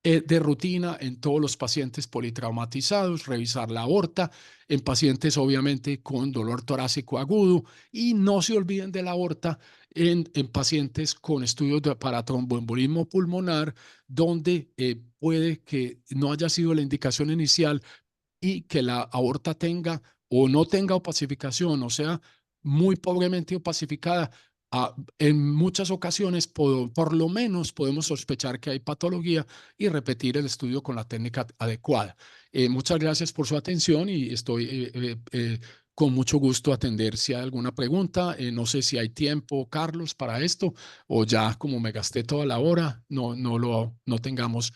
[SPEAKER 1] De rutina en todos los pacientes politraumatizados, revisar la aorta, en pacientes obviamente con dolor torácico agudo, y no se olviden de la aorta en pacientes con estudios para tromboembolismo pulmonar, donde puede que no haya sido la indicación inicial y que la aorta tenga o no tenga opacificación, o sea, muy pobremente opacificada, en muchas ocasiones, por lo menos podemos sospechar que hay patología y repetir el estudio con la técnica adecuada. Muchas gracias por su atención y estoy con mucho gusto a atender si hay alguna pregunta. No sé si hay tiempo, Carlos, para esto, o ya como me gasté toda la hora, no tengamos